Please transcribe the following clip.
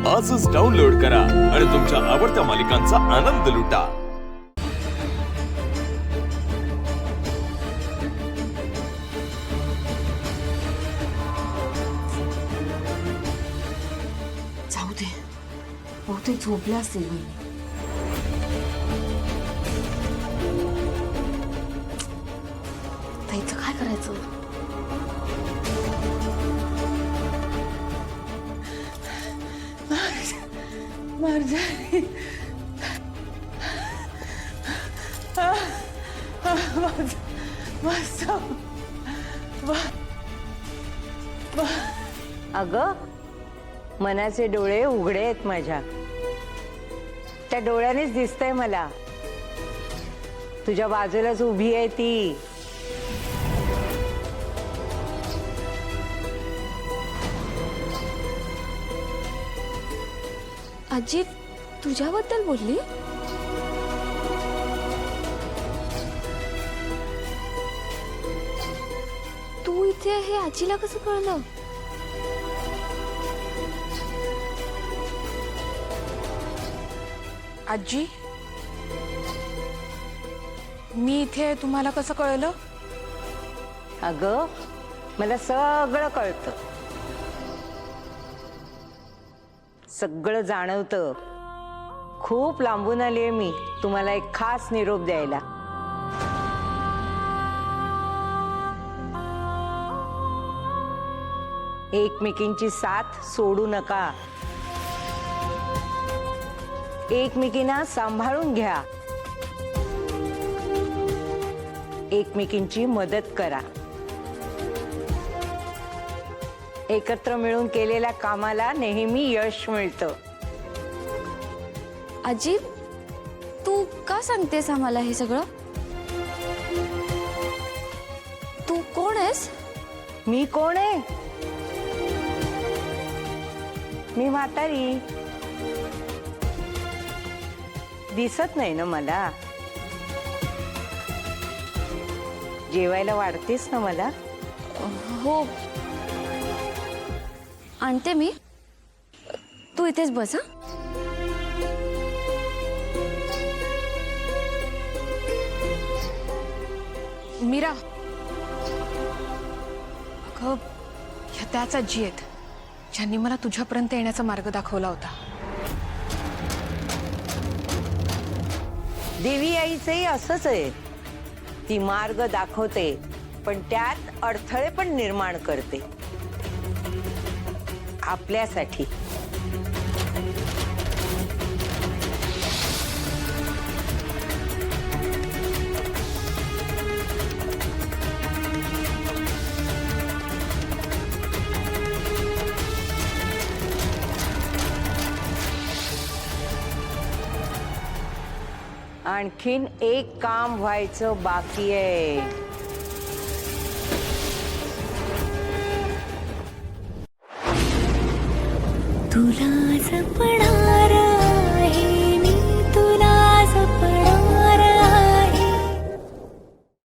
आजच डाउनलोड करा आणि तुमच्या आवडत्या मालिकांचा आनंद लुटा। जाऊ दे, बहुतेक झोपल्या असतील वहिनी। ताईचं काय करायचं? मर्जानी मस्त अगं, मनाचे डोळे उघडे आहेत माझ्या। त्या डोळ्यानेच दिसतंय मला तुझ्या बाजूलाच उभी आहे ती। आजी तुझ्याबद्दल बोलली? तू इथे हे आजीला कसं कळलं? आजी, मी इथे तुम्हाला कसं कळलं? अगं, मला सगळं कळतं, सगळं जाणवतं। खूप लांबून आलीये मी तुम्हाला एक खास निरोप द्यायला। एकमेकींची साथ सोडू नका, एकमेकींना सांभाळून घ्या, एकमेकींची मदत करा। एकत्र मिळून केलेल्या कामाला नेहमी यश मिळतं। आजी तू का सांगतेस आम्हाला हे सगळं? तू कोण आहेस? मी कोण आहे? मी म्हातारी, दिसत नाही ना मला? जेवायला वाढतेस ना मला? हो, आणते मी। तू इथेच बस। हा, मीरा, अगं, ह्या त्याच आजी आहेत ज्यांनी मला तुझ्यापर्यंत येण्याचा मार्ग दाखवला होता। देवी आईचंही असंच आहे, ती मार्ग दाखवते पण त्यात अडथळे पण निर्माण करते आपल्यासाठी। आणखीन एक काम व्हायचं बाकी आहे। तुला पडा